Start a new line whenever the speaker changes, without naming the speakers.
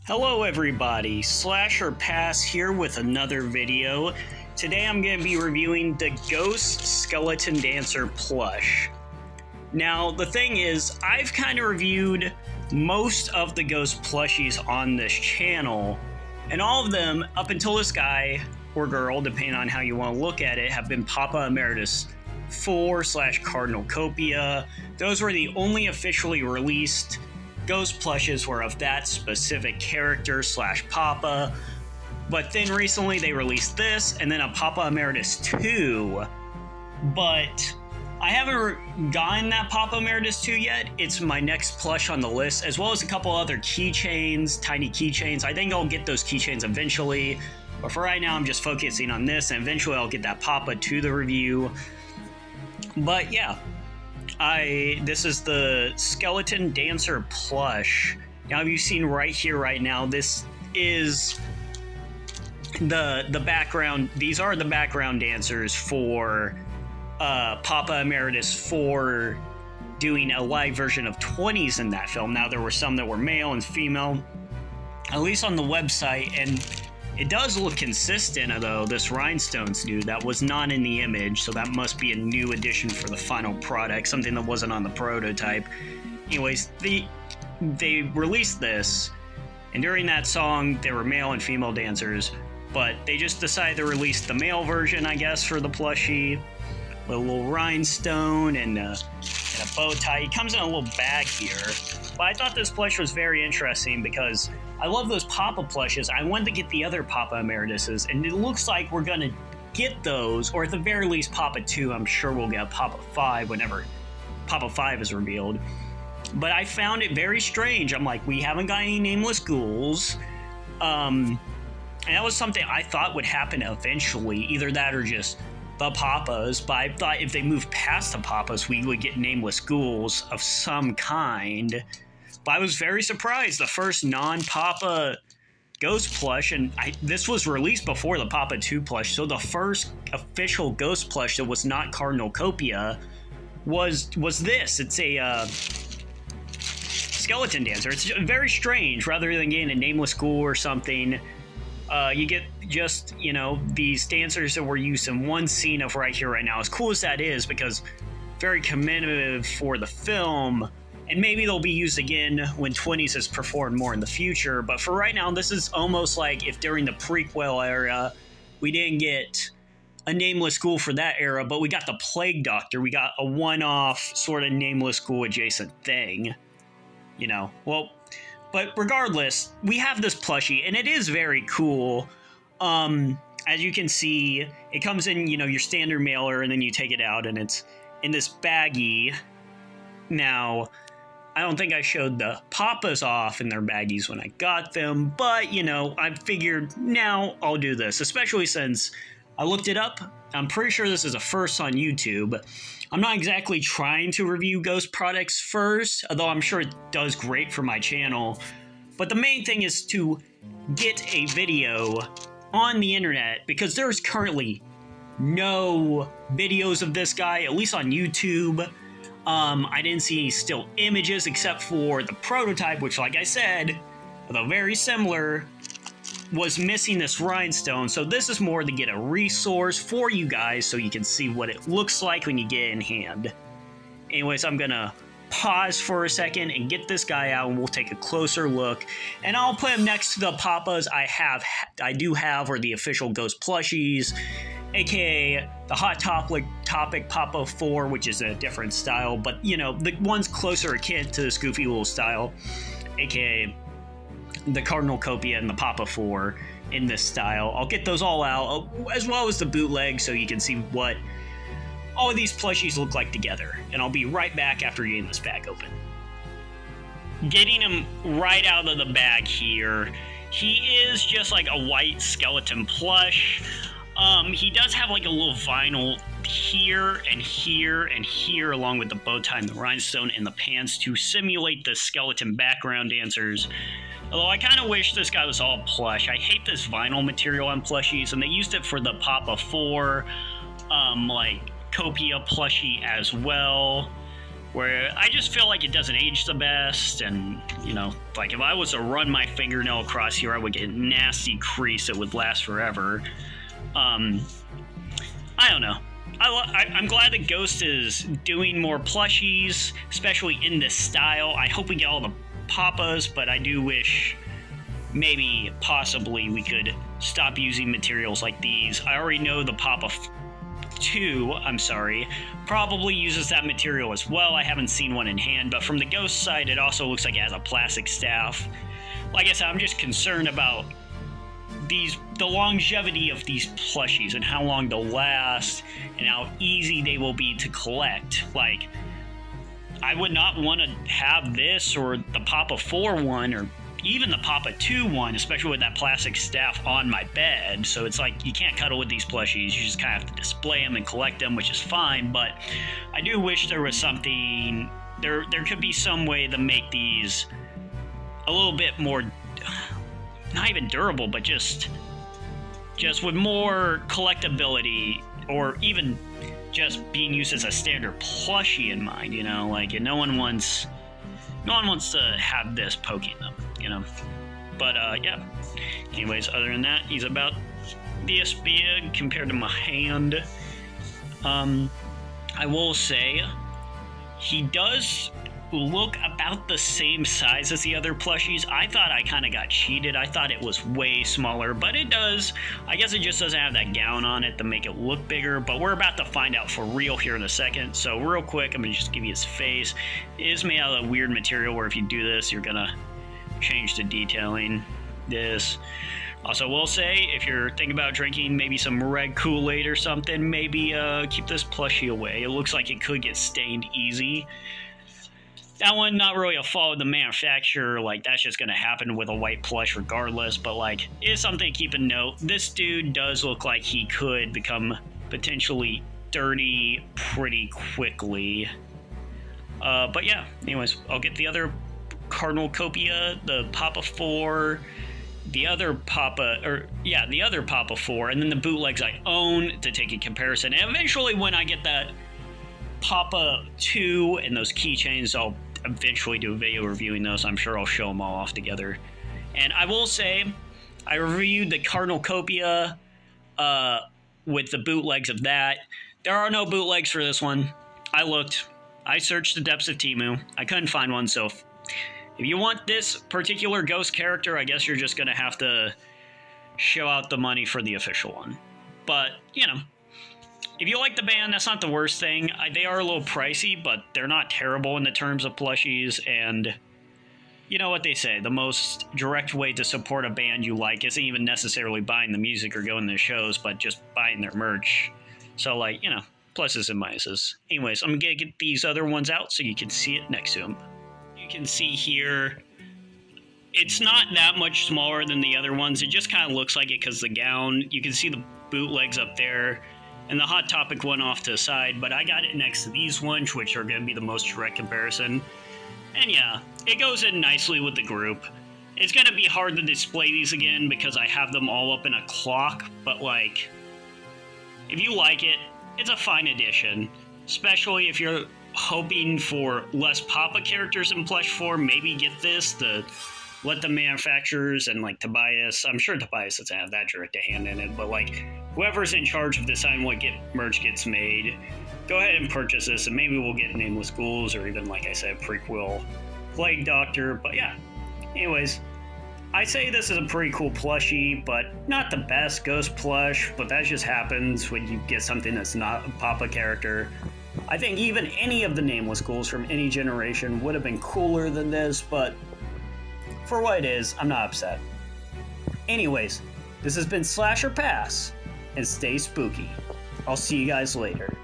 Hello everybody, Slasher Pass here with another video. Today I'm going to be reviewing the Ghost Skeleton Dancer plush. Now the thing is, I've kind of reviewed most of the Ghost plushies on this channel, and all of them, up until this guy, or girl, depending on how you want to look at it, have been Papa Emeritus 4/Cardinal Copia. Those were the only officially released Ghost plushes were of that specific character / Papa, but then recently they released this and then a Papa Emeritus 2, but I haven't gotten that Papa Emeritus 2 yet. It's my next plush on the list, as well as a couple other keychains, tiny keychains. I think I'll get those keychains eventually, but for right now I'm just focusing on this, and eventually I'll get that Papa to the review. But yeah, this is the Skeleton Dancer plush. Now, you've seen right here, right now, this is the background. These are the background dancers for Papa Emeritus 4 doing a live version of 20s in that film. Now, there were some that were male and female, at least on the website, and it does look consistent, though. This rhinestones dude, that was not in the image, so that must be a new addition for the final product, something that wasn't on the prototype. Anyways, they released this, and during that song, there were male and female dancers, but they just decided to release the male version, I guess, for the plushie, with a little rhinestone and a bow tie. He comes in a little bag here, but I thought this plush was very interesting because I love those Papa plushes. I wanted to get the other Papa Emerituses, and it looks like we're going to get those, or at the very least Papa 2. I'm sure we'll get Papa 5 whenever Papa 5 is revealed. But I found it very strange. I'm like, we haven't got any nameless ghouls. And that was something I thought would happen eventually, either that or just the Papas, but I thought if they moved past the Papas, we would get nameless ghouls of some kind. But I was very surprised. The first non-Papa Ghost plush, and this was released before the Papa 2 plush, so the first official Ghost plush that was not Cardinal Copia was this. It's a skeleton dancer. It's very strange. Rather than getting a nameless ghoul or something, you get just, these dancers that were used in one scene of right here, right now. As cool as that is, because very commemorative for the film, and maybe they'll be used again when 20s is performed more in the future. But for right now, this is almost like if during the prequel era, we didn't get a nameless ghoul for that era, but we got the Plague Doctor. We got a one-off sort of nameless ghoul adjacent thing, Well, but regardless, we have this plushie, and it is very cool. As you can see, it comes in, your standard mailer, and then you take it out, and it's in this baggie. Now, I don't think I showed the Papas off in their baggies when I got them, but, I figured now I'll do this, especially since I looked it up. I'm pretty sure this is a first on YouTube. I'm not exactly trying to review Ghost products first, although I'm sure it does great for my channel. But the main thing is to get a video on the internet, because there's currently no videos of this guy, at least on YouTube. I didn't see any still images except for the prototype, which, like I said, although very similar, was missing this rhinestone. So this is more to get a resource for you guys so you can see what it looks like when you get it in hand. Anyways, I'm gonna pause for a second and get this guy out, and we'll take a closer look, and I'll put him next to the Papas I do have, or the official Ghost plushies, aka the Hot Topic Papa 4, which is a different style, but the one's closer akin to this goofy little style, aka the Cardinal Copia and the Papa 4 in this style. I'll get those all out, as well as the bootleg, so you can see what all of these plushies look like together. And I'll be right back after getting this bag open. Getting him right out of the bag here, he is just like a white skeleton plush. He does have like a little vinyl here and here and here, along with the bow tie and the rhinestone and the pants, to simulate the skeleton background dancers. Although I kind of wish this guy was all plush. I hate this vinyl material on plushies, and they used it for the Papa 4, Copia plushie as well. where I just feel like it doesn't age the best, and, you know, like if I was to run my fingernail across here, I would get a nasty crease that would last forever. I don't know. I'm glad that Ghost is doing more plushies, especially in this style. I hope we get all the Papas, but I do wish maybe, possibly, we could stop using materials like these. I already know the Papa 2, probably uses that material as well. I haven't seen one in hand, but from the Ghost side, it also looks like it has a plastic staff. Like I said, I'm just concerned about the longevity of these plushies and how long they'll last and how easy they will be to collect. Like, I would not want to have this or the Papa 4 one or even the Papa 2 one, especially with that plastic staff, on my bed. So it's like you can't cuddle with these plushies. You just kind of have to display them and collect them, which is fine. But I do wish there was something, there could be some way to make these a little bit more, not even durable, but just with more collectability, or even just being used as a standard plushie in mind, you know, like, and no one wants to have this poking them, you know. But yeah. Anyways, other than that, he's about this big compared to my hand. I will say he does look about the same size as the other plushies. I thought I kind of got cheated. I thought it was way smaller, but it does. I guess it just doesn't have that gown on it to make it look bigger, but we're about to find out for real here in a second. So real quick, I'm gonna just give you his face. It is made out of a weird material where if you do this, you're gonna change the detailing. This. Also, will say, if you're thinking about drinking maybe some red Kool-Aid or something, maybe keep this plushie away. It looks like it could get stained easy. That one, not really a fault of the manufacturer, like, that's just gonna happen with a white plush regardless, but, like, it's something to keep a note. This dude does look like he could become potentially dirty pretty quickly. But yeah, anyways, I'll get the other Cardinal Copia, the Papa 4, the other Papa 4, and then the bootlegs I own to take a comparison. And eventually, when I get that Papa 2 and those keychains, I'll eventually do a video reviewing those. I'm sure I'll show them all off together. And I will say, I reviewed the Cardinal Copia with the bootlegs of that. There are no bootlegs for this one. I searched the depths of Temu. I couldn't find one, so if you want this particular Ghost character, I guess you're just going to have to show out the money for the official one. But, you know, if you like the band, that's not the worst thing. They are a little pricey, but they're not terrible in the terms of plushies. And you know what they say, the most direct way to support a band you like isn't even necessarily buying the music or going to their shows, but just buying their merch. So, like, you know, pluses and minuses. Anyways, I'm going to get these other ones out so you can see it next to them. You can see here, it's not that much smaller than the other ones. It just kind of looks like it because the gown, you can see the bootlegs up there. And the Hot Topic one off to the side, but I got it next to these ones, which are going to be the most direct comparison. And yeah, it goes in nicely with the group. It's going to be hard to display these again because I have them all up in a clock, but like, if you like it, it's a fine addition. Especially if you're hoping for less Papa characters in plush form, maybe get this to let the manufacturers and like Tobias, I'm sure Tobias doesn't have that direct a hand in it, but like whoever's in charge of deciding what merch gets made, go ahead and purchase this, and maybe we'll get Nameless Ghouls or even, like I said, prequel Plague Doctor. But yeah, anyways, I say this is a pretty cool plushie, but not the best Ghost plush, but that just happens when you get something that's not a Papa character. I think even any of the Nameless Ghouls from any generation would have been cooler than this, but for what it is, I'm not upset. Anyways, this has been Slash or Pass, and stay spooky. I'll see you guys later.